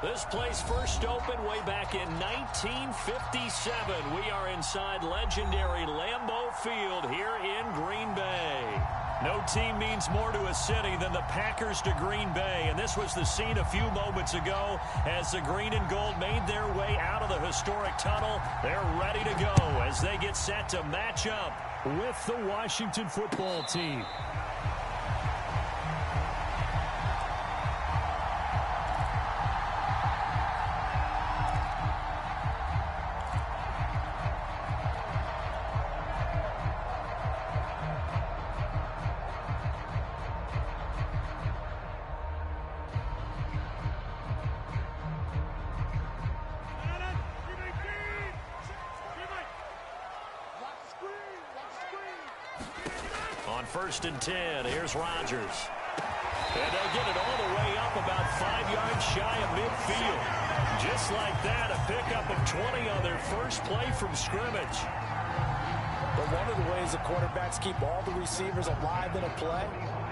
This place first opened way back in 1957. We are inside legendary Lambeau Field here in Green Bay. No team means more to a city than the Packers to Green Bay, and this was the scene a few moments ago as the green and gold made their way out of the historic tunnel. They're ready to go as they get set to match up with the Washington football team. On 1st and 10, here's Rodgers. And they'll get it all the way up about 5 yards shy of midfield. Just like that, a pickup of 20 on their first play from scrimmage. But one of the ways the quarterbacks keep all the receivers alive in a play,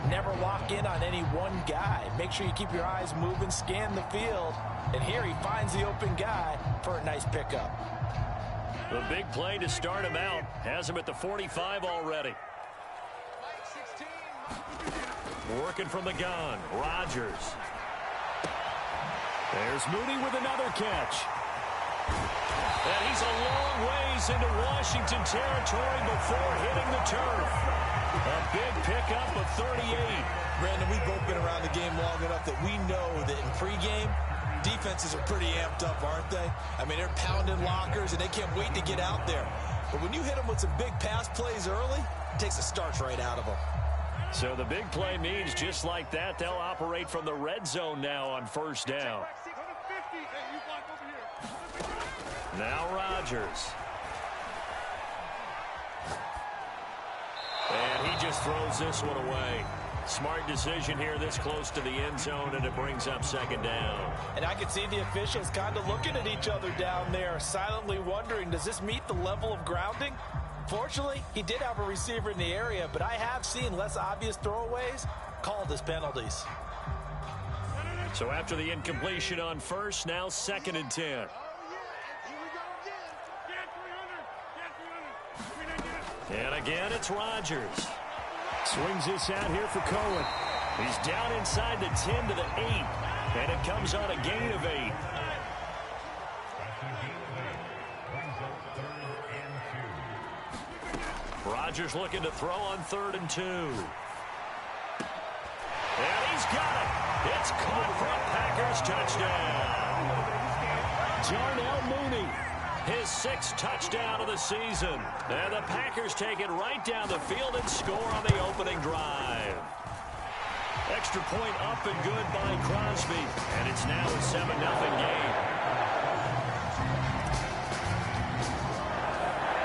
never lock in on any one guy. Make sure you keep your eyes moving, scan the field. And here he finds the open guy for a nice pickup. The big play to start him out has him at the 45 already. Working from the gun, Rodgers. There's Mooney with another catch. And he's a long ways into Washington territory before hitting the turf. A big pickup of 38. Brandon, we've both been around the game long enough that we know that in pregame, defenses are pretty amped up, aren't they? I mean, they're pounding lockers, and they can't wait to get out there. But when you hit them with some big pass plays early, it takes the starch right out of them. So the big play means just like that, they'll operate from the red zone now on 1st down. Now Rodgers. And he just throws this one away. Smart decision here this close to the end zone, and it brings up 2nd down. And I can see the officials kind of looking at each other down there, silently wondering, does this meet the level of grounding? Fortunately, he did have a receiver in the area, but I have seen less obvious throwaways called as penalties. So after the incompletion on 1st, now 2nd and 10. And again, it's Rodgers. Swings this out here for Cohen. He's down inside the 10 to the 8, and it comes on a gain of 8. Rodgers looking to throw on 3rd and 2. And he's got it. It's caught for a Packers touchdown. Darnell Mooney, his 6th touchdown of the season. And the Packers take it right down the field and score on the opening drive. Extra point up and good by Crosby. And it's now a 7-0 game.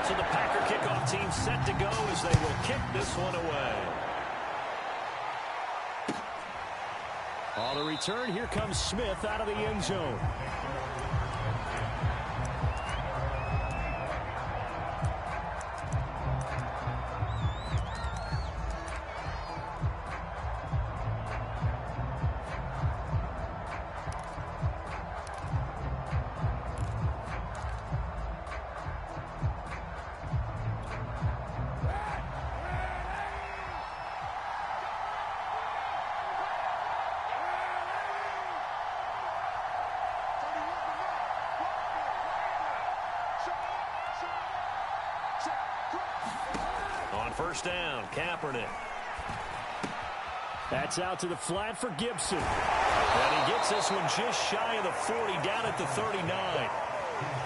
So the Packer kickoff team set to go as they will kick this one away. On the return, here comes Smith out of the end zone. On 1st down, Kaepernick. That's out to the flat for Gibson. And he gets this one just shy of the 40, down at the 39.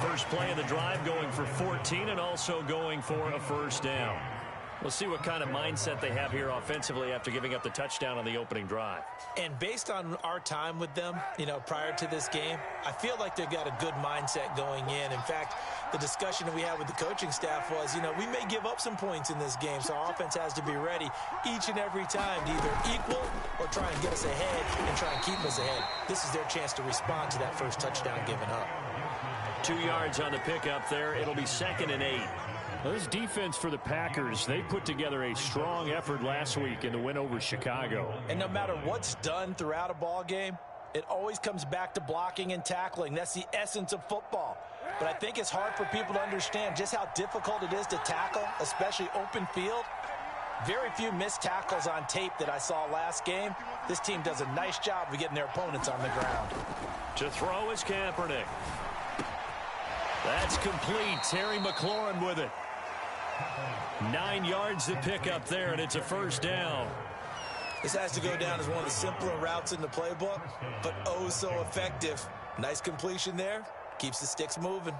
First play of the drive going for 14 and also going for a 1st down. We'll see what kind of mindset they have here offensively after giving up the touchdown on the opening drive. And based on our time with them, prior to this game, I feel like they've got a good mindset going in. In fact, the discussion that we had with the coaching staff was, we may give up some points in this game, so our offense has to be ready each and every time to either equal or try and get us ahead and try and keep us ahead. This is their chance to respond to that first touchdown given up. 2 yards on the pickup there. It'll be 2nd and 8. This defense for the Packers, they put together a strong effort last week in the win over Chicago. And no matter what's done throughout a ball game, It always comes back to blocking and tackling. That's the essence of football. But I think it's hard for people to understand just how difficult it is to tackle, especially open field. Very few missed tackles on tape that I saw last game. This team does a nice job of getting their opponents on the ground. To throw is Kaepernick. That's complete. Terry McLaurin with it. 9 yards to pick up there, and it's a first down. This has to go down as one of the simpler routes in the playbook, but oh so effective. Nice completion there. Keeps the sticks moving.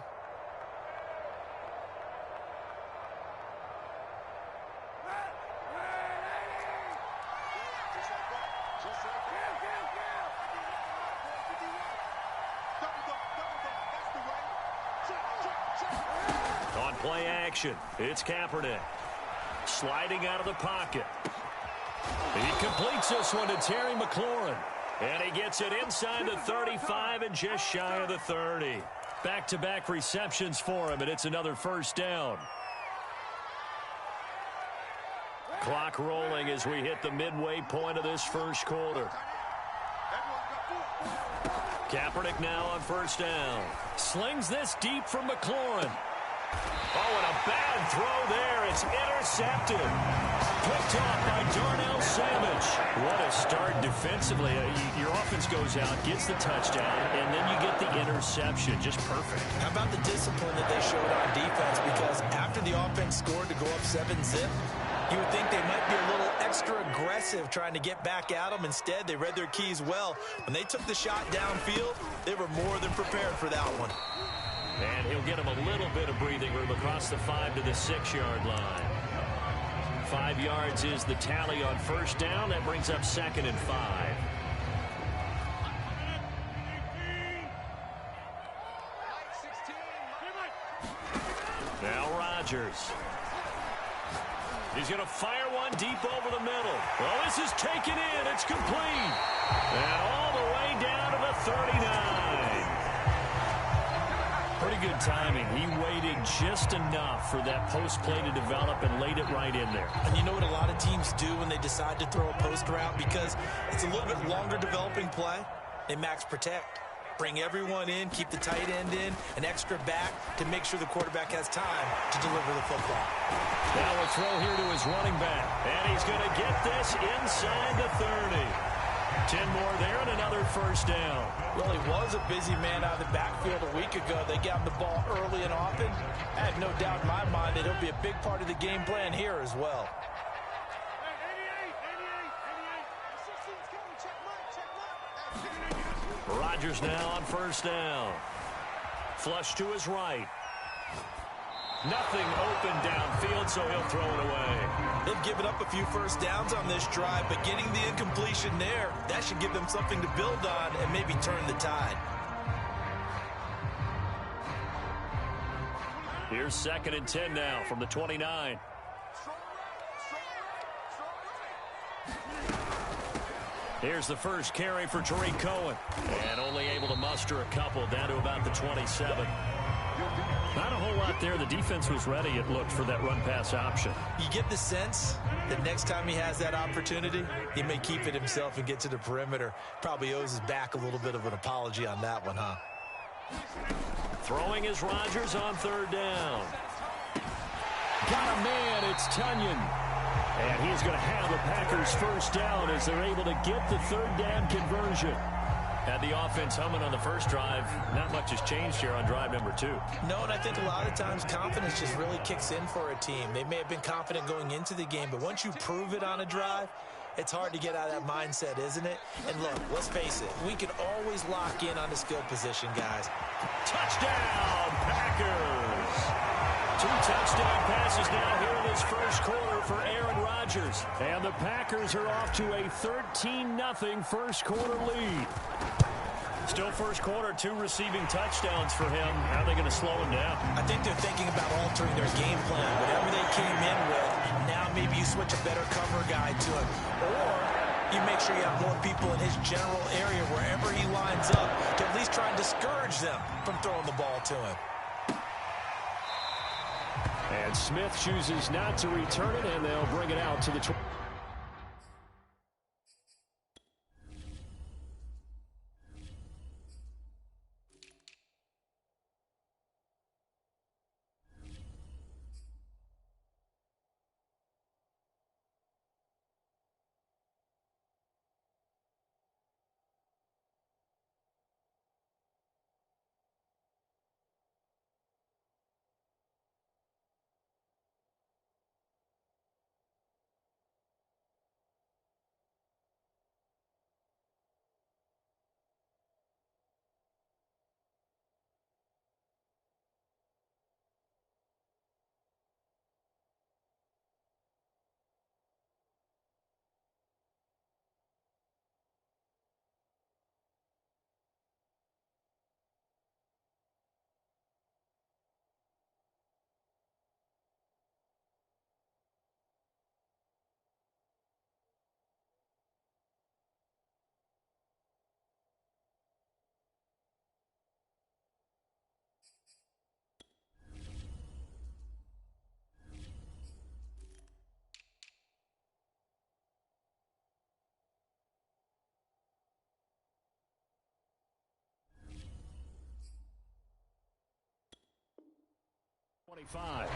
On play action, it's Kaepernick. Sliding out of the pocket. He completes this one to Terry McLaurin. And he gets it inside the 35 and just shy of the 30. Back-to-back receptions for him, and it's another first down. Clock rolling as we hit the midway point of this first quarter. Kaepernick now on first down. Slings this deep for McLaurin. Oh, and a bad throw there. It's intercepted. Picked off by Darnell Savage. What a start defensively. Your offense goes out, gets the touchdown, and then you get the interception. Just perfect. How about the discipline that they showed on defense? Because after the offense scored to go up 7-zip, you would think they might be a little extra aggressive trying to get back at them. Instead, they read their keys well. When they took the shot downfield, they were more than prepared for that one. And he'll get him a little bit of breathing room across the 5 to the 6-yard line. 5 yards is the tally on first down. That brings up 2nd and 5. Now Rodgers. He's going to fire one deep over the middle. Well, this is taken in. It's complete. And all the way down to the 39. Pretty good timing. He waited just enough for that post play to develop and laid it right in there. And you know what a lot of teams do when they decide to throw a post route? Because it's a little bit longer developing play. They max protect. Bring everyone in, keep the tight end in, an extra back to make sure the quarterback has time to deliver the football. Now a throw here to his running back. And he's going to get this inside the 30. 10 more there and another first down. Well, he was a busy man out of the backfield a week ago. They got him the ball early and often. I have no doubt in my mind that he'll be a big part of the game plan here as well. Rodgers now on first down. Flush to his right. Nothing open downfield, so he'll throw it away. They've given up a few first downs on this drive, but getting the incompletion there, that should give them something to build on and maybe turn the tide. Here's 2nd and 10 now from the 29. Here's the first carry for Tariq Cohen. And only able to muster a couple down to about the 27. Not a whole lot there. The defense was ready, it looked, for that run-pass option. You get the sense that next time he has that opportunity, he may keep it himself and get to the perimeter. Probably owes his back a little bit of an apology on that one, huh? Throwing is Rodgers on 3rd down. Got a man, it's Tunyon. And he's going to have the Packers first down as they're able to get the 3rd down conversion. Had the offense humming on the first drive. Not much has changed here on drive number 2. No, and I think a lot of times confidence just really kicks in for a team. They may have been confident going into the game, but once you prove it on a drive, it's hard to get out of that mindset, isn't it? And look, let's face it, we can always lock in on the skill position, guys. Touchdown, Packers! 2 touchdown passes now here in this first quarter for Aaron Rodgers. And the Packers are off to a 13-0 first quarter lead. Still first quarter, 2 receiving touchdowns for him. How are they going to slow him down? I think they're thinking about altering their game plan. Whatever they came in with, now maybe you switch a better cover guy to him. Or you make sure you have more people in his general area wherever he lines up to at least try and discourage them from throwing the ball to him. And Smith chooses not to return it, and they'll bring it out to the 20. 25.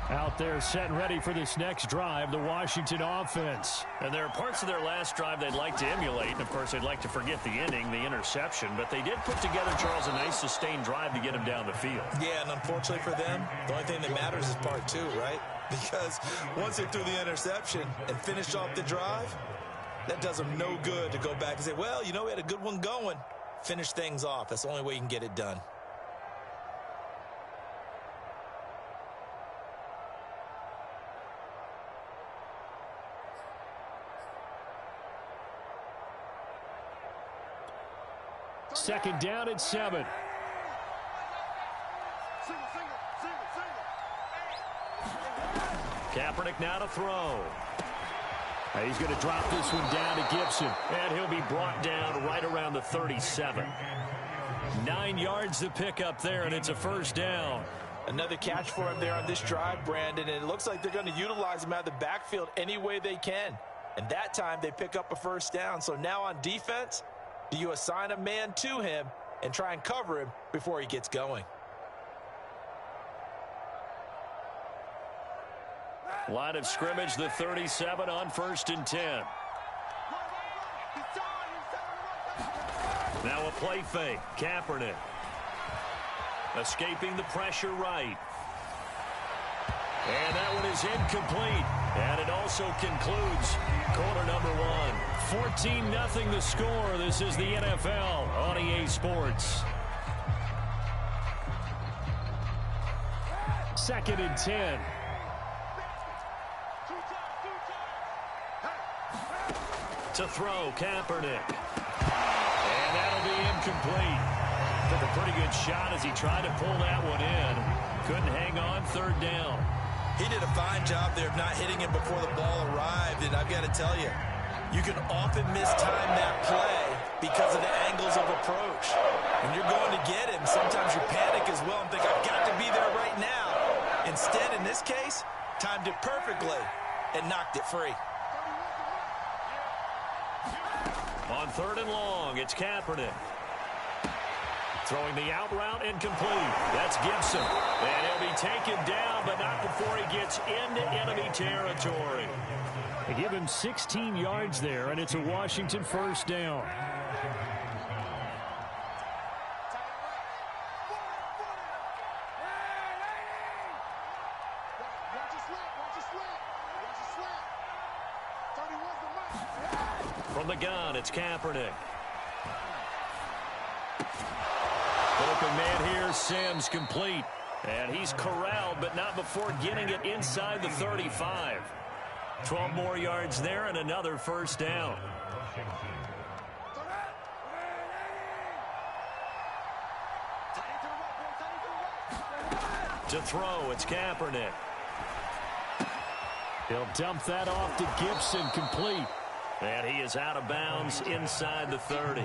Out there set and ready for this next drive, the Washington offense. And there are parts of their last drive they'd like to emulate. And, of course, they'd like to forget the inning, the interception. But they did put together, Charles, a nice sustained drive to get him down the field. Yeah, and unfortunately for them, the only thing that matters is part two, right? Because once they threw the interception and finished off the drive, that does them no good to go back and say, well, you know, we had a good one going. Finish things off. That's the only way you can get it done. Second down and 7. Kaepernick now to throw. He's going to drop this one down to Gibson, and he'll be brought down right around the 37. 9 yards to pick up there, and it's a first down. Another catch for him there on this drive, Brandon, and it looks like they're going to utilize him out of the backfield any way they can. And that time they pick up a first down. So now on defense, do you assign a man to him and try and cover him before he gets going? Line of scrimmage, the 37 on 1st and 10. Now a play fake. Kaepernick escaping the pressure right. And that one is incomplete. And it also concludes quarter number 1. 14-0 the score. This is the NFL on EA Sports. 2nd and 10. To throw, Kaepernick. And that'll be incomplete. Took a pretty good shot as he tried to pull that one in. Couldn't hang on, 3rd down. He did a fine job there of not hitting him before the ball arrived. And I've got to tell you, you can often mistime that play because of the angles of approach. When you're going to get him, sometimes you panic as well and think, I've got to be there right now. Instead, in this case, timed it perfectly and knocked it free. On 3rd and long, it's Kaepernick. Throwing the out route incomplete. That's Gibson. And he'll be taken down, but not before he gets into enemy territory. They give him 16 yards there, and it's a Washington first down. From the gun, it's Kaepernick. Open man here, Sims complete. And he's corralled, but not before getting it inside the 35. 12 more yards there and another first down. To throw, it's Kaepernick. He'll dump that off to Gibson, complete. And he is out of bounds inside the 30.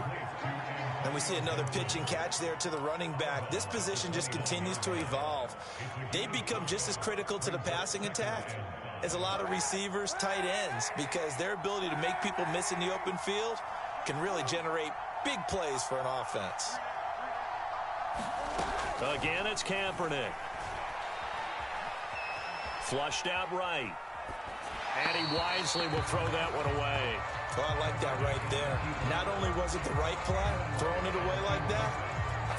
And we see another pitch and catch there to the running back. This position just continues to evolve. They become just as critical to the passing attack as a lot of receivers, tight ends, because their ability to make people miss in the open field can really generate big plays for an offense. Again, it's Kaepernick. Flushed out right. And he wisely will throw that one away. Oh, I like that right there. Not only was it the right play, throwing it away like that,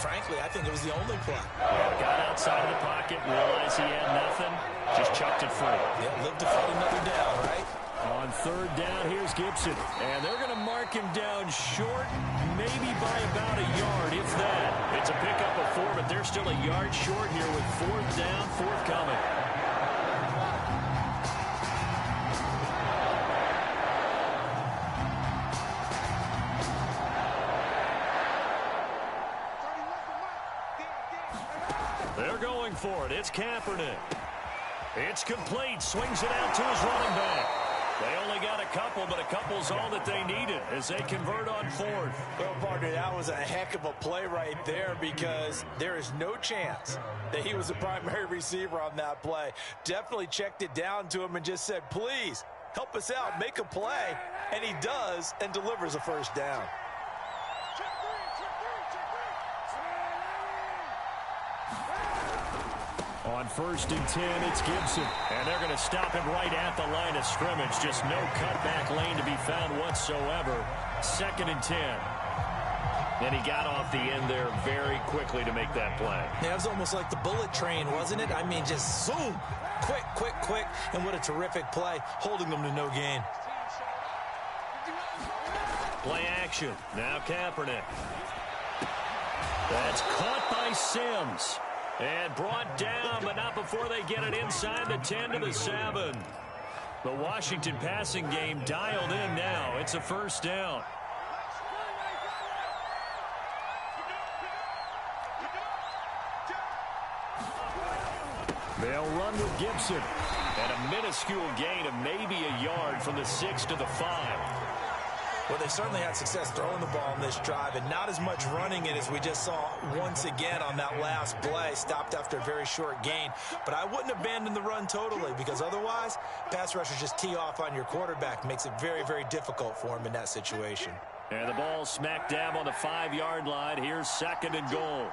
frankly, I think it was the only play. Yeah, got outside of the pocket, realized he had nothing, just chucked it free. Yeah, lived to fight another down, right? On 3rd down, here's Gibson. And they're going to mark him down short, maybe by about a yard, if that. It's a pickup of 4, but they're still a yard short here with 4th down, 4th coming. They're going for it. It's Kaepernick. It's complete. Swings it out to his running back. They only got a couple, but a couple's all that they needed as they convert on fourth. Well, partner, that was a heck of a play right there because there is no chance that he was the primary receiver on that play. Definitely checked it down to him and just said, please, help us out, make a play. And he does and delivers a first down. On 1st and 10, it's Gibson. And they're going to stop him right at the line of scrimmage. Just no cutback lane to be found whatsoever. 2nd and 10. And he got off the end there very quickly to make that play. Yeah, it was almost like the bullet train, wasn't it? I mean, just zoom. Quick, quick, quick. And what a terrific play, holding them to no gain. Play action. Now Kaepernick. That's caught by Sims. And brought down, but not before they get it inside the 10 to the 7. The Washington passing game dialed in now. It's a first down. They'll run with Gibson. And a minuscule gain of maybe a yard from the 6 to the 5. Well, they certainly had success throwing the ball on this drive, and not as much running it as we just saw once again on that last play. Stopped after a very short gain. But I wouldn't abandon the run totally, because otherwise, pass rushers just tee off on your quarterback. Makes it very, very difficult for him in that situation. And the ball smack dab on the 5-yard line. Here's 2nd and goal.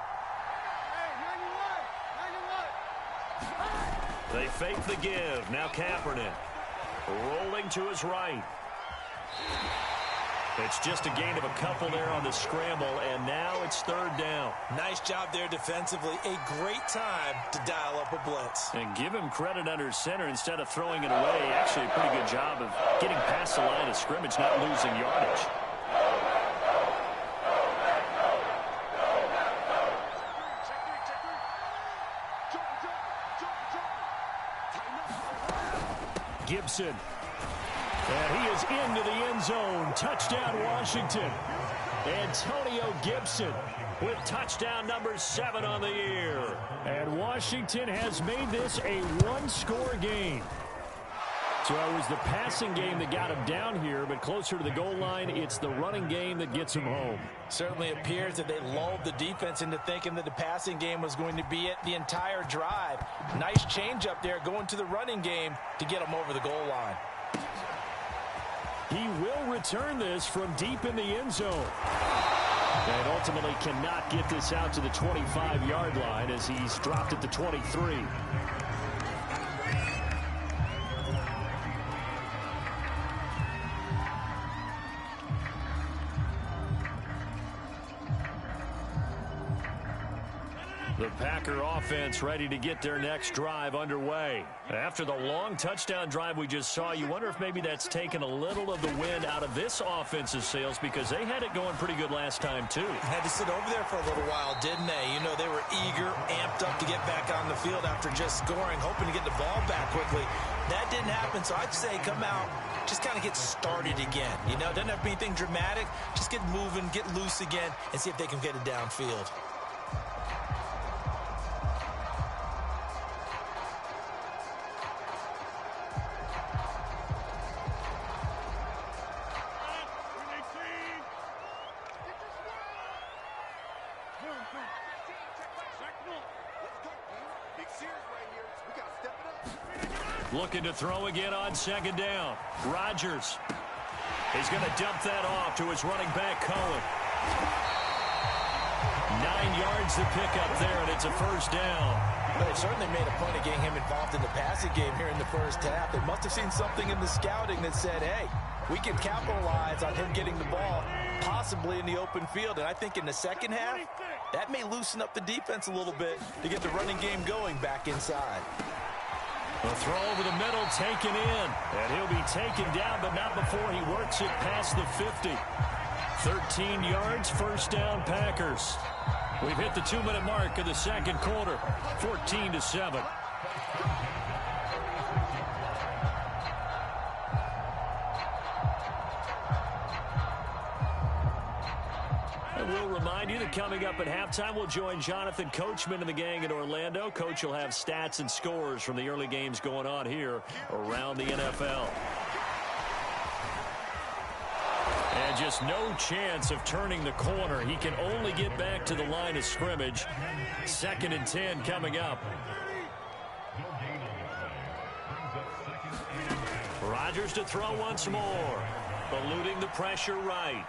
They fake the give. Now Kaepernick rolling to his right. It's just a gain of a couple there on the scramble, and now it's 3rd down. Nice job there defensively. A great time to dial up a blitz. And give him credit under center instead of throwing it away. Actually, a pretty good job of getting past the line of scrimmage, not losing yardage. Gibson. And he is into the end zone. Touchdown, Washington. Antonio Gibson with touchdown number 7 on the year. And Washington has made this a one-score game. So it was the passing game that got him down here, but closer to the goal line, it's the running game that gets him home. Certainly appears that they lulled the defense into thinking that the passing game was going to be it the entire drive. Nice change up there going to the running game to get him over the goal line. He will return this from deep in the end zone. And ultimately cannot get this out to the 25-yard line as he's dropped at the 23. The Packer offense ready to get their next drive underway. After the long touchdown drive we just saw, you wonder if maybe that's taken a little of the wind out of this offense's sails because they had it going pretty good last time, too. Had to sit over there for a little while, didn't they? You know, they were eager, amped up to get back on the field after just scoring, hoping to get the ball back quickly. That didn't happen, so I'd say come out, just kind of get started again. You know, doesn't have to be anything dramatic. Just get moving, get loose again, and see if they can get it downfield. Looking to throw again on 2nd down. Rodgers. He's going to dump that off to his running back, Cohen. 9 yards to pick up there, and it's a first down. But they certainly made a point of getting him involved in the passing game here in the first half. They must have seen something in the scouting that said, hey, we can capitalize on him getting the ball, possibly in the open field. And I think in the second half, that may loosen up the defense a little bit to get the running game going back inside. A throw over the middle, taken in. And he'll be taken down, but not before he works it past the 50. 13 yards, first down, Packers. We've hit the 2-minute mark of the second quarter, 14-7. We'll remind you that coming up at halftime, we'll join Jonathan Coachman and the gang in Orlando. Coach will have stats and scores from the early games going on here around the NFL. And just no chance of turning the corner. He can only get back to the line of scrimmage. 2nd and 10 coming up. Rodgers to throw once more. Eluding the pressure right.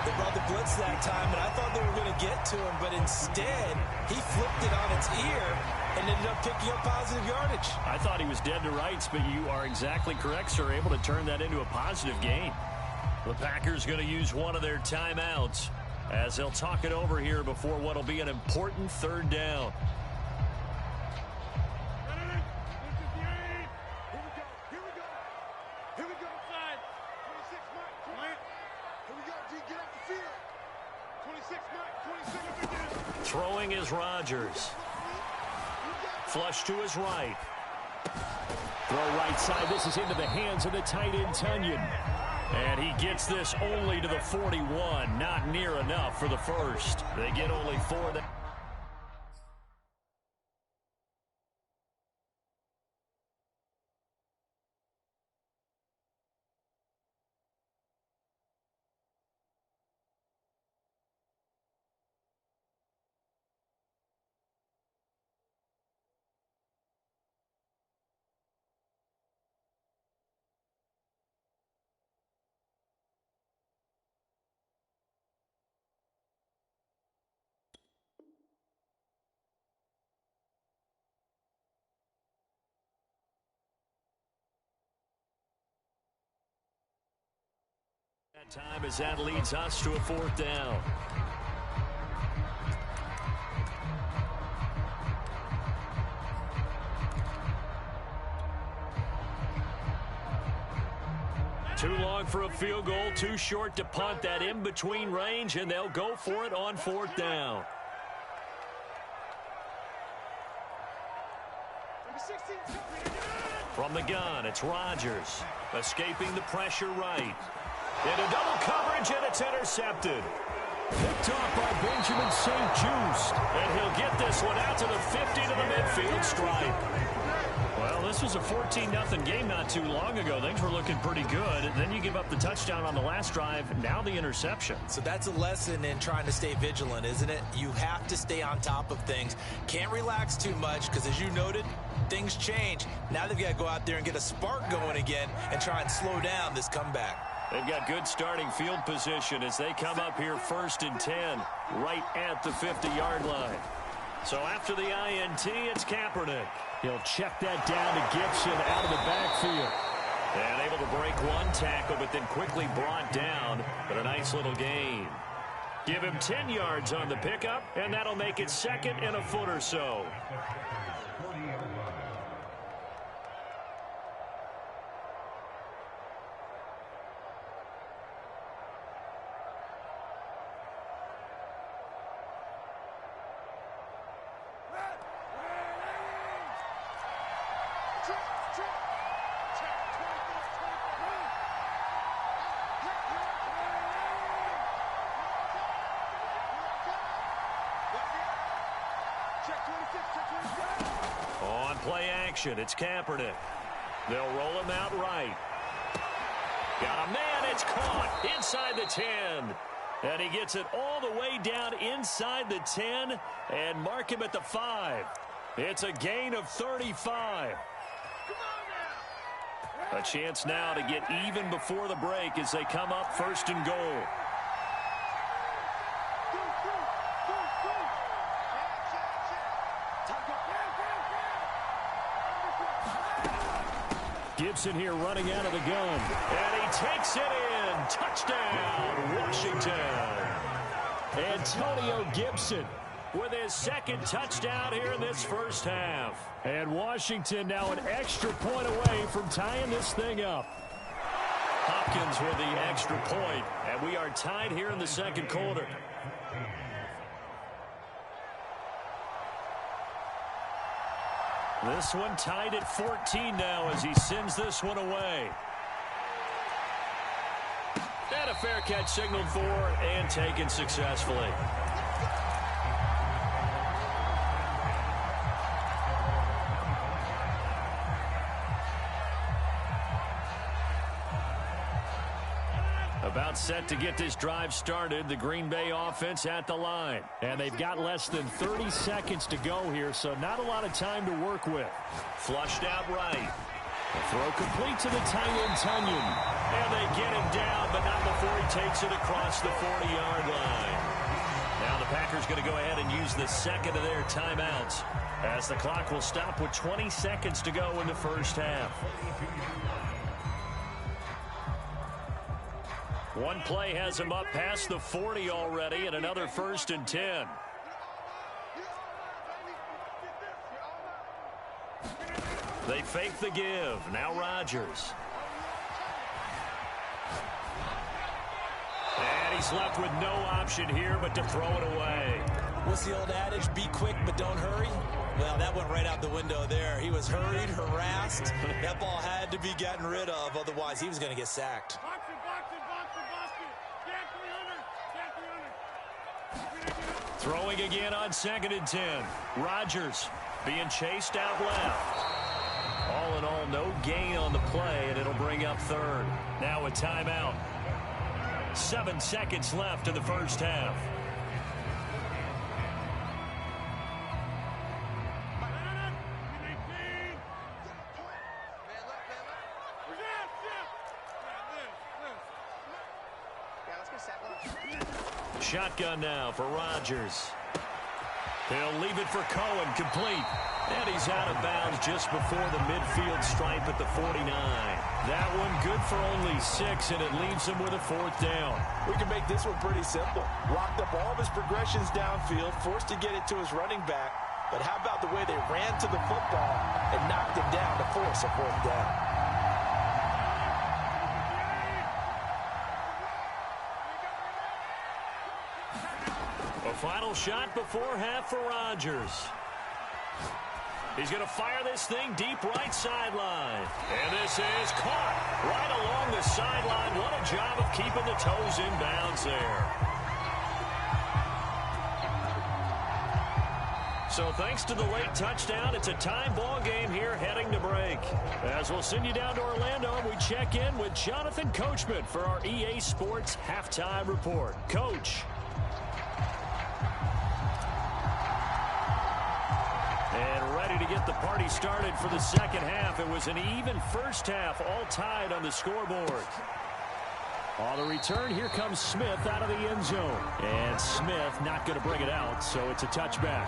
They brought the blitz that time, and I thought they were going to get to him, but instead, he flipped it on its ear and ended up picking up positive yardage. I thought he was dead to rights, but you are exactly correct, sir. Able to turn that into a positive gain. The Packers going to use one of their timeouts as they'll talk it over here before what will be an important 3rd down. Throwing is Rodgers. Flush to his right. Throw right side. This is into the hands of the tight end, Tunyon. And he gets this only to the 41. Not near enough for the first. They get only 4. That time as that leads us to a 4th down. Too long for a field goal, too short to punt. That in-between range, and they'll go for it on 4th down. From the gun, it's Rodgers. Escaping the pressure right. Into double coverage, and it's intercepted. Picked off by Benjamin St-Juste. And he'll get this one out to the 50 to the midfield stripe. Well, this was a 14-0 game not too long ago. Things were looking pretty good. And then you give up the touchdown on the last drive. Now the interception. So that's a lesson in trying to stay vigilant, isn't it? You have to stay on top of things. Can't relax too much because, as you noted, things change. Now they've got to go out there and get a spark going again and try and slow down this comeback. They've got good starting field position as they come up here 1st and 10, right at the 50-yard line. So after the INT, it's Kaepernick. He'll check that down to Gibson out of the backfield. And able to break one tackle, but then quickly brought down. But a nice little gain. Give him 10 yards on the pickup, and that'll make it 2nd and a foot or so. On play action, it's Kaepernick. They'll roll him out right. Got a man, it's caught inside the 10. And he gets it all the way down inside the 10 and mark him at the 5. It's a gain of 35. A chance now to get even before the break as they come up 1st and goal. Gibson here running out of the gun. And he takes it in. Touchdown, Washington. Antonio Gibson with his 2nd touchdown here in this first half. And Washington now an extra point away from tying this thing up. Hopkins with the extra point. And we are tied here in the 2nd quarter. This one tied at 14 now as he sends this one away. And a fair catch signaled for and taken successfully. About set to get this drive started. The Green Bay offense at the line. And they've got less than 30 seconds to go here, so not a lot of time to work with. Flushed out right. The throw complete to the tight end, Tunyon. And they get him down, but not before he takes it across the 40-yard line. Now the Packers going to go ahead and use the second of their timeouts, as the clock will stop with 20 seconds to go in the first half. One play has him up past the 40 already, and another 1st and 10. They fake the give. Now Rodgers. And he's left with no option here but to throw it away. What's the old adage? Be quick, but don't hurry. Well, that went right out the window there. He was hurried, harassed. That ball had to be gotten rid of. Otherwise, he was going to get sacked. Throwing again on 2nd and 10. Rodgers being chased out left. All in all, no gain on the play, and it'll bring up 3rd. Now a timeout. 7 seconds left in the first half. Shotgun now for Rodgers. He'll leave it for Cohen, complete. And he's out of bounds just before the midfield stripe at the 49. That one good for only 6, and it leaves him with a 4th down. We can make this one pretty simple. Locked up all of his progressions downfield, forced to get it to his running back. But how about the way they ran to the football and knocked him down to force a 4th down? A final shot before half for Rodgers. He's going to fire this thing deep right sideline. And this is caught right along the sideline. What a job of keeping the toes in bounds there. So thanks to the late touchdown, it's a tie ball game here heading to break. As we'll send you down to Orlando, we check in with Jonathan Coachman for our EA Sports Halftime Report. Coach. And ready to get the party started for the second half. It was an even first half, all tied on the scoreboard. On the return, here comes Smith out of the end zone. And Smith not going to bring it out, so it's a touchback.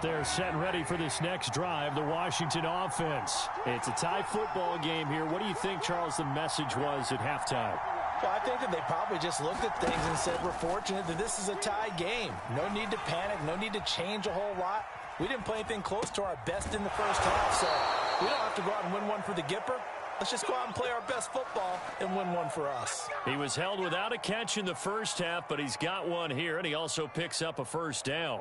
They're set and ready for this next drive, the Washington offense. It's a tie football game here. What do you think, Charles, the message was at halftime? Well, I think that they probably just looked at things and said, we're fortunate that this is a tie game. No need to panic, no need to change a whole lot. We didn't play anything close to our best in the first half, so we don't have to go out and win one for the Gipper. Let's just go out and play our best football and win one for us. He was held without a catch in the first half, but he's got one here, and he also picks up a first down.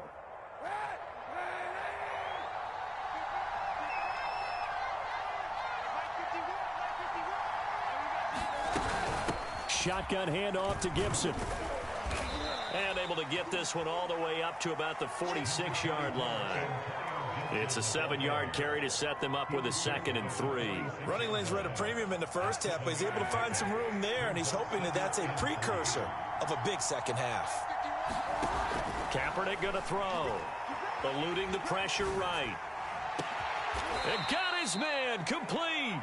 Shotgun handoff to Gibson. And able to get this one all the way up to about the 46-yard line. It's a 7-yard carry to set them up with a 2nd and 3. Running lanes were at a premium in the first half, but he's able to find some room there, and he's hoping that that's a precursor of a big second half. Kaepernick going to throw. Eluding the pressure right. And got his man complete.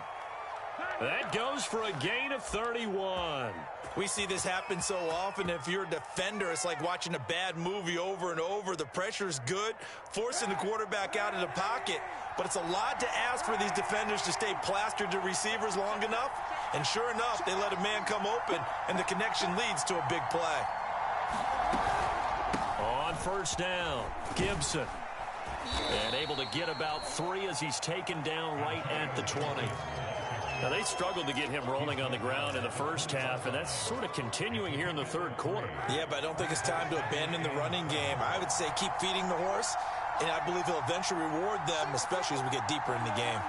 That goes for a gain of 31. We see this happen so often. If you're a defender, it's like watching a bad movie over and over. The pressure's good, forcing the quarterback out of the pocket. But it's a lot to ask for these defenders to stay plastered to receivers long enough. And sure enough, they let a man come open, and the connection leads to a big play. On first down, Gibson. And able to get about 3 as he's taken down right at the 20. Now, they struggled to get him rolling on the ground in the first half, and that's sort of continuing here in the third quarter. Yeah, but I don't think it's time to abandon the running game. I would say keep feeding the horse And I believe he'll eventually reward them, especially as we get deeper in the game.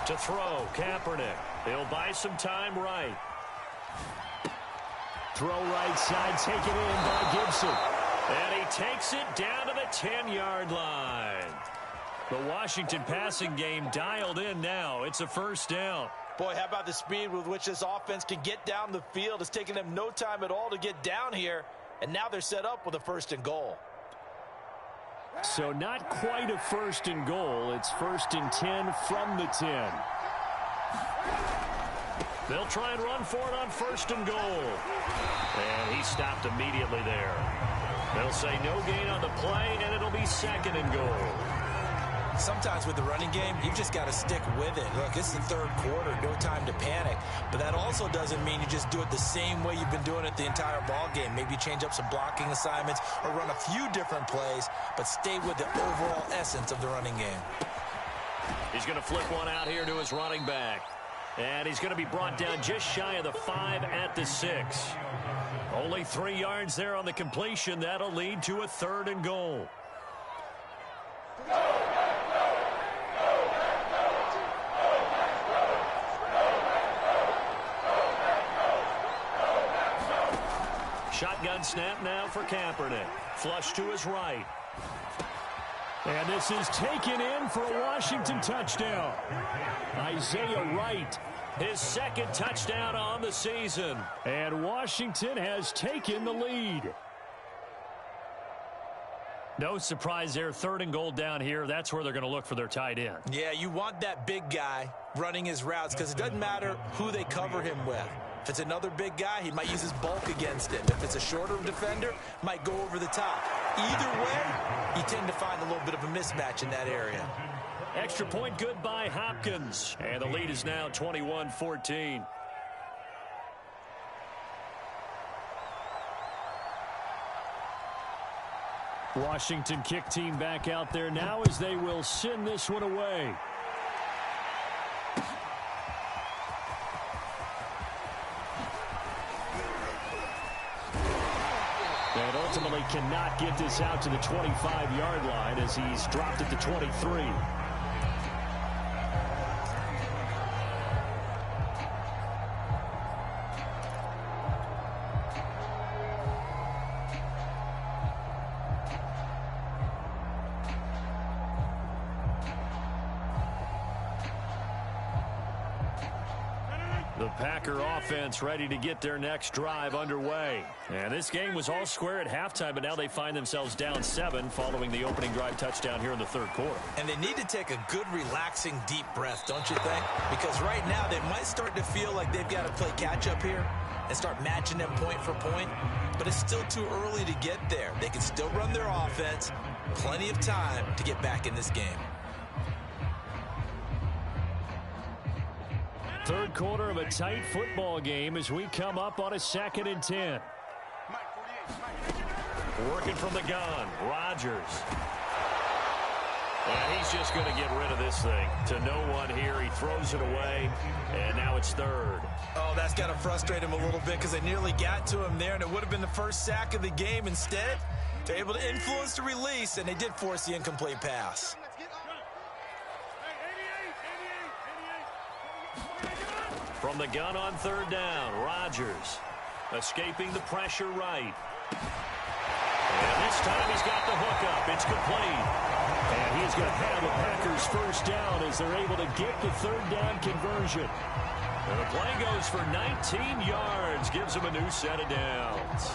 To throw, Kaepernick. He'll buy some time right. Throw right side, taken in by Gibson. And he takes it down to the 10-yard line. The Washington passing game dialed in now. It's a first down. Boy, how about the speed with which this offense can get down the field? It's taken them no time at all to get down here. And now they're set up with a 1st and goal. So not quite a 1st and goal. It's 1st and 10 from the 10. They'll try and run for it on 1st and goal. And he stopped immediately there. They'll say no gain on the play, and it'll be 2nd and goal. Sometimes with the running game, you've just got to stick with it. Look, it's the 3rd quarter, no time to panic. But that also doesn't mean you just do it the same way you've been doing it the entire ball game. Maybe change up some blocking assignments or run a few different plays, but stay with the overall essence of the running game. He's going to flip one out here to his running back. And he's going to be brought down just shy of the 5 at the 6. Only 3 yards there on the completion. That'll lead to a 3rd and goal. Shotgun snap now for Kaepernick. Flush to his right. And this is taken in for a Washington touchdown. Isaiah Wright, his 2nd touchdown on the season. And Washington has taken the lead. No surprise there, 3rd and goal down here. That's where they're going to look for their tight end. Yeah, you want that big guy running his routes because it doesn't matter who they cover him with. If it's another big guy, he might use his bulk against him. If it's a shorter defender, might go over the top. Either way, you tend to find a little bit of a mismatch in that area. Extra point good by Hopkins. And the lead is now 21-14. Washington kick team back out there now as they will send this one away. And ultimately cannot get this out to the 25-yard line as he's dropped it to 23. The Packer offense ready to get their next drive underway. And this game was all square at halftime, but now they find themselves down 7 following the opening drive touchdown here in the 3rd quarter. And they need to take a good, relaxing, deep breath, don't you think? Because right now they might start to feel like they've got to play catch-up here and start matching them point for point. But it's still too early to get there. They can still run their offense. Plenty of time to get back in this game. 3rd quarter of a tight football game as we come up on a 2nd and 10. Working from the gun, Rodgers. And he's just going to get rid of this thing to no one here. He throws it away, and now it's 3rd. Oh, that's got to frustrate him a little bit because they nearly got to him there, and it would have been the first sack of the game. Instead, they're able to influence the release, and they did force the incomplete pass. From the gun on 3rd down, Rodgers escaping the pressure right. And this time he's got the hook up. It's complete. And he's going to have the Packers first down as they're able to get the 3rd down conversion. And the play goes for 19 yards, gives him a new set of downs.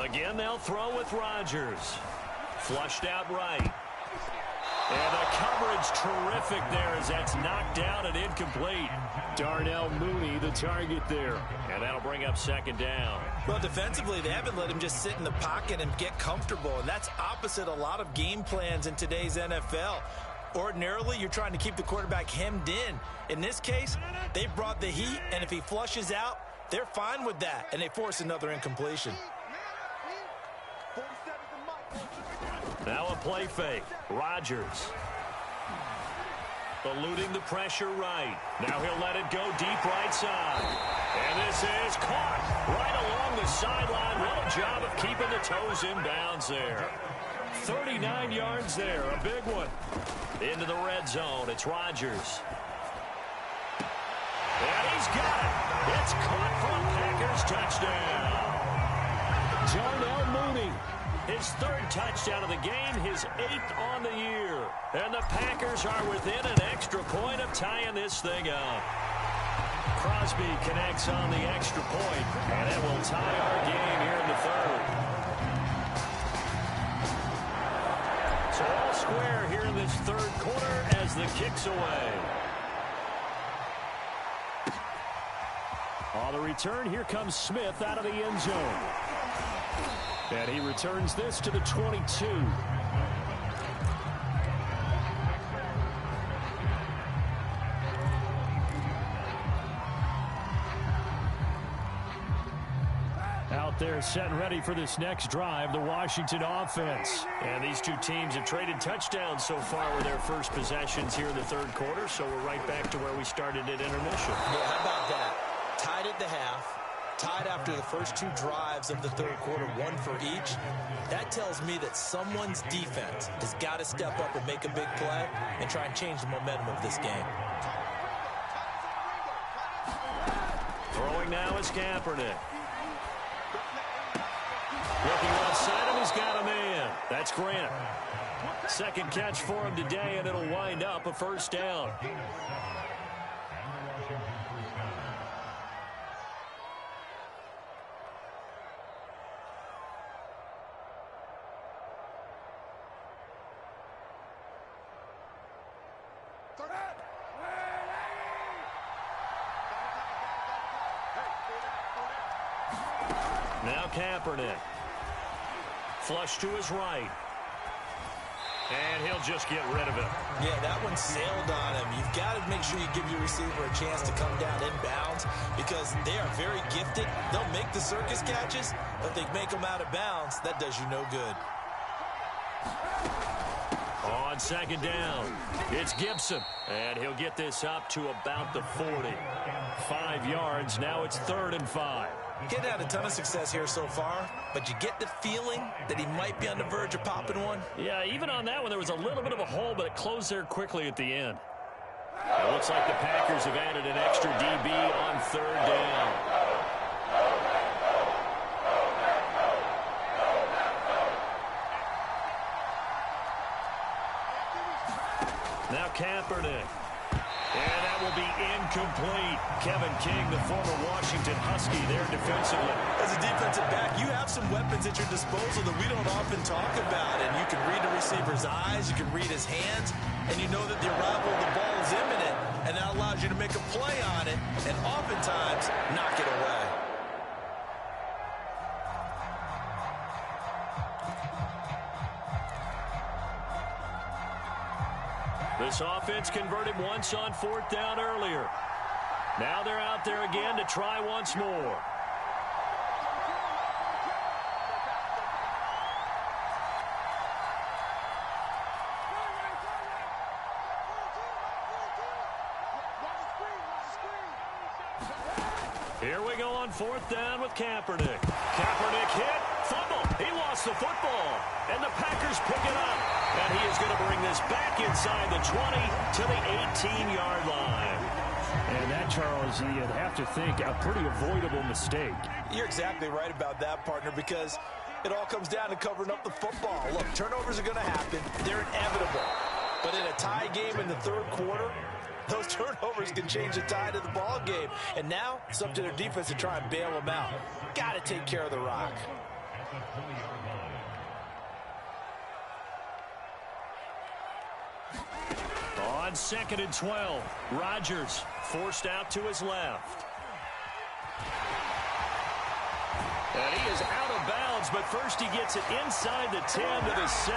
Again, they'll throw with Rodgers. Flushed out right. And the coverage terrific there as that's knocked down and incomplete. Darnell Mooney, the target there. And that'll bring up 2nd down. Well, defensively, they haven't let him just sit in the pocket and get comfortable. And that's opposite a lot of game plans in today's NFL. Ordinarily, you're trying to keep the quarterback hemmed in. In this case, they brought the heat, and if he flushes out, they're fine with that. And they force another incompletion. 47 Now a play fake. Rodgers. Eluding the pressure right. Now he'll let it go deep right side. And this is caught right along the sideline. What a job of keeping the toes in bounds there. 39 yards there, a big one. Into the red zone, it's Rodgers. And he's got it. It's caught for a Packers touchdown. Darnell Mooney, his third touchdown of the game, his 8th on the year. And the Packers are within an extra point of tying this thing up. Crosby connects on the extra point, and it will tie our game here in the third. So all square here in this third quarter as the kick's away. On the return, here comes Smith out of the end zone. And he returns this to the 22. Out there set and ready for this next drive, the Washington offense. And these two teams have traded touchdowns so far with their first possessions here in the third quarter, so we're right back to where we started at intermission. Yeah, how about that? Tied at the half. Tied after the first two drives of the third quarter, one for each. That tells me that someone's defense has got to step up and make a big play and try and change the momentum of this game. Throwing now is Kaepernick. Looking left side, and he's got a man. That's Grant. Second catch for him today, and it'll wind up a first down. Now Kaepernick. Flush to his right. And he'll just get rid of it. Yeah, that one sailed on him. You've got to make sure you give your receiver a chance to come down inbounds because they are very gifted. They'll make the circus catches, but they make them out of bounds. That does you no good. On second down, it's Gibson. And he'll get this up to about the 40. 5 yards. Now it's 3rd and 5. Getting had a ton of success here so far, but you get the feeling that he might be on the verge of popping one. Yeah, even on that one, there was a little bit of a hole, but it closed there quickly at the end. It looks like the Packers have added an extra DB on 3rd down. Now Kaepernick. And that will be incomplete. Kevin King, the former Washington Husky, there defensively. As a defensive back, you have some weapons at your disposal that we don't often talk about. And you can read the receiver's eyes, you can read his hands, and you know that the arrival of the ball is imminent. And that allows you to make a play on it and oftentimes knock it away. This offense converted once on 4th down earlier. Now they're out there again to try once more. Here we go on 4th down with Kaepernick. Kaepernick hit, fumble. He lost the football, and the Packers pick it up. And he is going to bring this back inside the 20 to the 18-yard line. And that, Charles, you'd have to think a pretty avoidable mistake. You're exactly right about that, partner, because it all comes down to covering up the football. Look, turnovers are going to happen. They're inevitable. But in a tie game in the third quarter, those turnovers can change the tide of the ball game. And now it's up to their defense to try and bail them out. Got to take care of the rock. On 2nd and 12, Rodgers forced out to his left. And he is out of bounds, but first he gets it inside the 10 to the 7.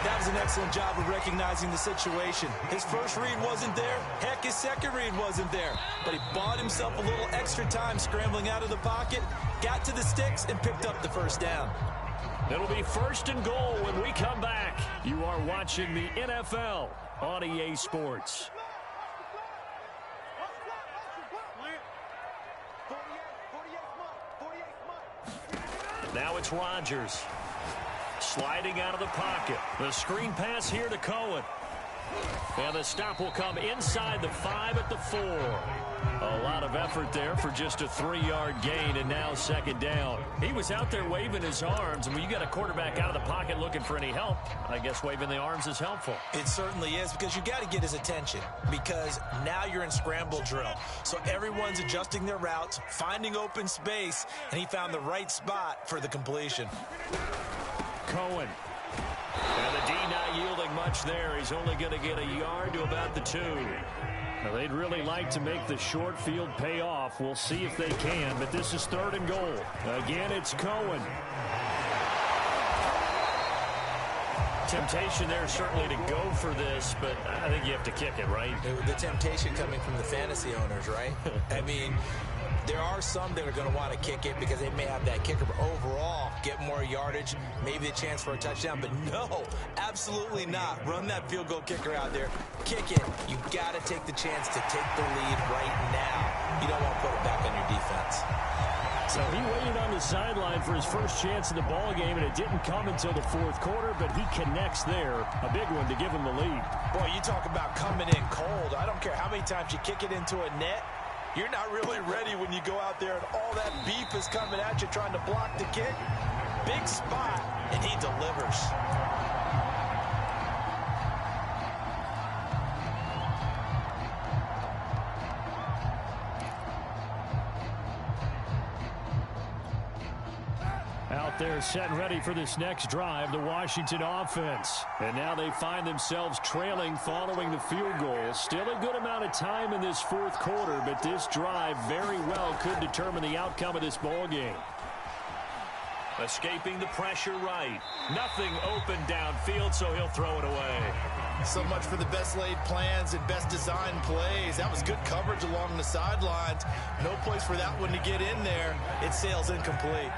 That was an excellent job of recognizing the situation. His first read wasn't there. Heck, his second read wasn't there. But he bought himself a little extra time scrambling out of the pocket, got to the sticks, and picked up the first down. It'll be 1st and goal when we come back. You are watching the NFL on EA Sports. Now it's Rodgers. Sliding out of the pocket. The screen pass here to Cohen. And the stop will come inside the 5 at the 4. A lot of effort there for just a 3-yard gain, and now 2nd down. He was out there waving his arms, and when you got a quarterback out of the pocket looking for any help, I guess waving the arms is helpful. It certainly is, because you got to get his attention, because now you're in scramble drill. So everyone's adjusting their routes, finding open space, and he found the right spot for the completion. Cohen. And the D not yielding much there. He's only going to get a yard to about the 2. Now, they'd really like to make the short field pay off. We'll see if they can, but this is 3rd and goal. Again, it's Cohen. Temptation there certainly to go for this, but I think you have to kick it, right? The temptation coming from the fantasy owners, right? I mean, there are some that are going to want to kick it because they may have that kicker, but overall, get more yardage, maybe a chance for a touchdown. But no, absolutely not. Run that field goal kicker out there. Kick it. You got to take the chance to take the lead right now. You don't want to put it back on your defense. So he waited on the sideline for his first chance in the ball game, and it didn't come until the 4th quarter, but he connects there. A big one to give him the lead. Boy, you talk about coming in cold. I don't care how many times you kick it into a net. You're not really ready when you go out there and all that beef is coming at you trying to block the kick. Big spot, and he delivers. Out there set and ready for this next drive, the Washington offense. And now they find themselves trailing following the field goal. Still a good amount of time in this 4th quarter, but this drive very well could determine the outcome of this ball game. Escaping the pressure right. Nothing open downfield, so he'll throw it away. So much for the best laid plans and best designed plays. That was good coverage along the sidelines. No place for that one to get in there. It sails incomplete.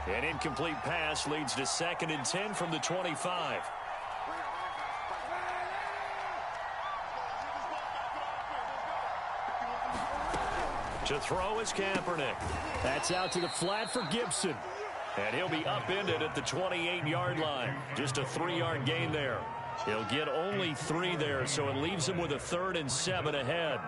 An incomplete pass leads to 2nd and 10 from the 25. To throw is Kaepernick. That's out to the flat for Gibson. And he'll be upended at the 28-yard line. Just a 3-yard gain there. He'll get only 3 there, so it leaves him with a 3rd and 7 ahead.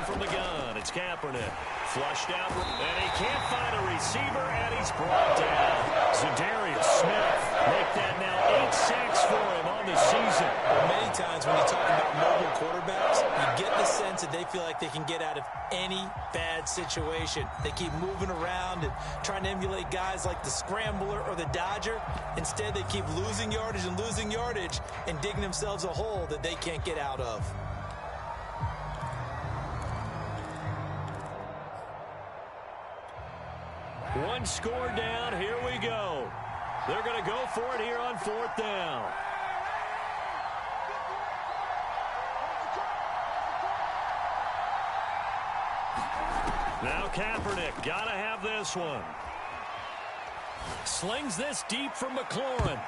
From the gun, it's Kaepernick. Flushed out, and he can't find a receiver, and he's brought down. Zadarius Smith make that now 8 sacks for him on the season. Well, many times when you talk about mobile quarterbacks, you get the sense that they feel like they can get out of any bad situation. They keep moving around and trying to emulate guys like the Scrambler or the Dodger. Instead, they keep losing yardage and digging themselves a hole that they can't get out of. One score down. Here we go. They're going to go for it here on 4th down. Now Kaepernick, gotta have this one. Slings this deep from McLaurin.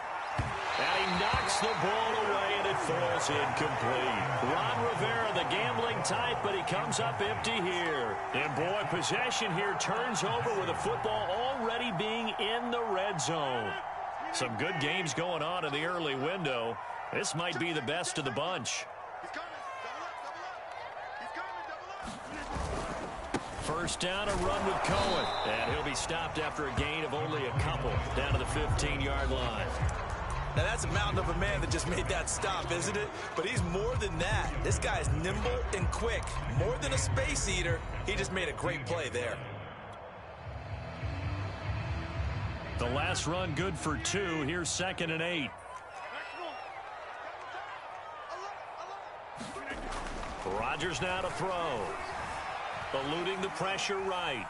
And he knocks the ball away, and it falls incomplete. Ron Rivera, the gambling type, but he comes up empty here. And, boy, possession here turns over with the football already being in the red zone. Some good games going on in the early window. This might be the best of the bunch. First down, a run with Cohen. And he'll be stopped after a gain of only a couple down to the 15-yard line. Now, that's a mountain of a man that just made that stop, isn't it? But he's more than that. This guy is nimble and quick. More than a space eater, he just made a great play there. The last run good for 2. Here's 2nd and 8. Rodgers now to throw. Eluding the pressure right.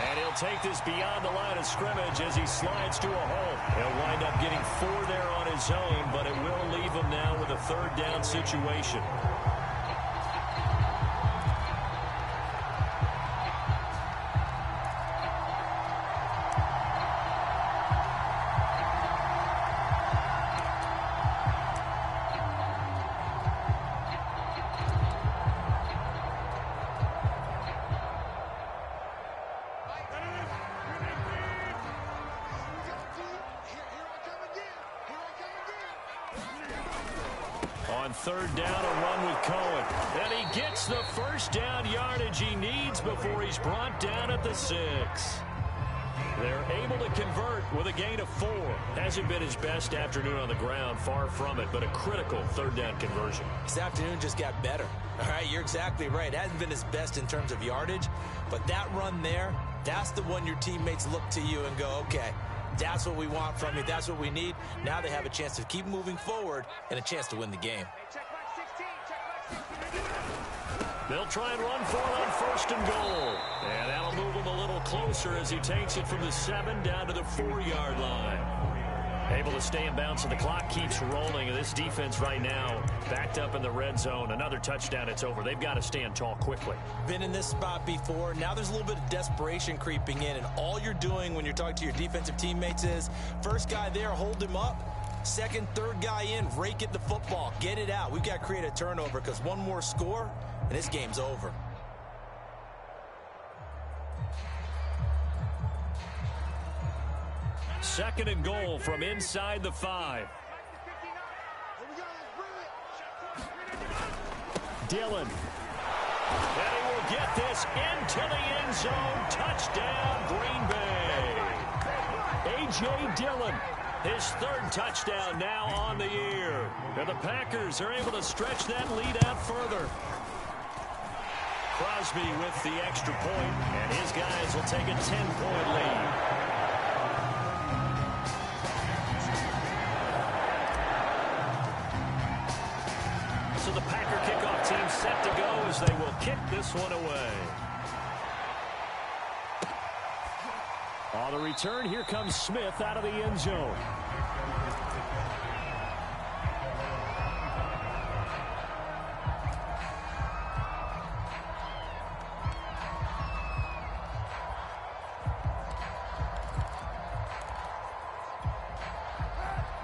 And he'll take this beyond the line of scrimmage as he slides to a hole. He'll wind up getting 4 there on his own, but it will leave him now with a 3rd down situation. On 3rd down, a run with Cohen. And he gets the first down yardage he needs before he's brought down at the 6. They're able to convert with a gain of 4. Hasn't been his best afternoon on the ground, far from it, but a critical 3rd down conversion. This afternoon just got better. All right, you're exactly right. It hasn't been his best in terms of yardage, but that run there, that's the one your teammates look to you and go, okay, that's what we want from you. That's what we need. Now they have a chance to keep moving forward and a chance to win the game. They'll try and run for it on 1st and goal. And that'll move him a little closer as he takes it from the 7 down to the 4-yard line. Able to stay in bounds, and the clock keeps rolling. And this defense right now backed up in the red zone. Another touchdown, it's over. They've got to stand tall quickly. Been in this spot before. Now there's a little bit of desperation creeping in. And all you're doing when you're talking to your defensive teammates is, first guy there, hold him up. 2nd, 3rd guy in, rake at the football. Get it out. We've got to create a turnover because one more score, and this game's over. Second and goal from inside the 5. Dillon. And he will get this into the end zone. Touchdown, Green Bay. A.J. Dillon, his 3rd touchdown now on the year. And the Packers are able to stretch that lead out further. Crosby with the extra point, and his guys will take a 10-point lead. So the Packer kickoff team set to go as they will kick this one away. On the return, here comes Smith out of the end zone.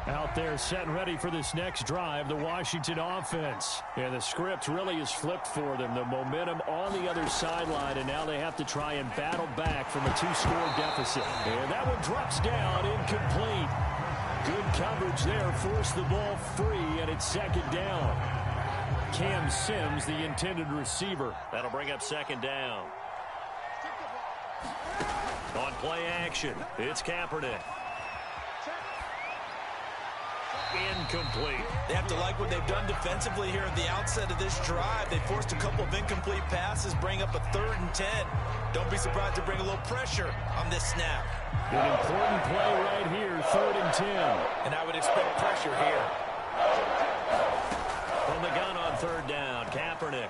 Out there set and ready for this next drive, the Washington offense. And the script really is flipped for them. The momentum on the other sideline, and now they have to try and battle back from a 2-score deficit. And that one drops down, incomplete. Good coverage there, forced the ball free, and it's 2nd down. Cam Sims, the intended receiver. That'll bring up 2nd down. On play action, it's Kaepernick. Incomplete. They have to like what they've done defensively here at the outset of this drive. They forced a couple of incomplete passes, bring up a 3rd and 10. Don't be surprised to bring a little pressure on this snap. An important play right here, 3rd and 10. And I would expect pressure here. From the gun on 3rd down, Kaepernick.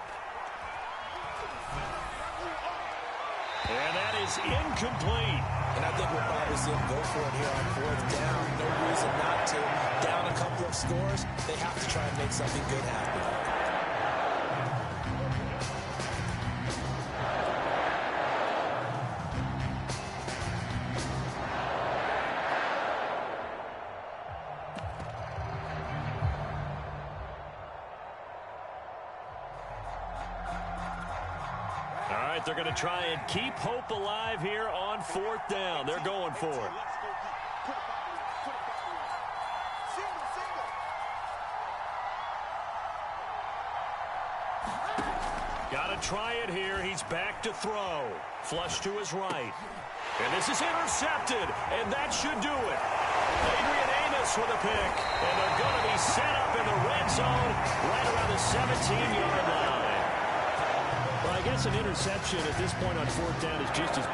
And that is incomplete. And I think we'll probably see him go for it here on 4th down. No reason not to. Down a couple of scores, they have to try and make something good happen. They're going to try and keep hope alive here on 4th down. They're going for it. Got to try it here. He's back to throw. Flush to his right. And this is intercepted, and that should do it. Adrian Amos with a pick, and they're going to be set up in the red zone right around the 17-yard line. Well, I guess an interception at this point on 4th down is just as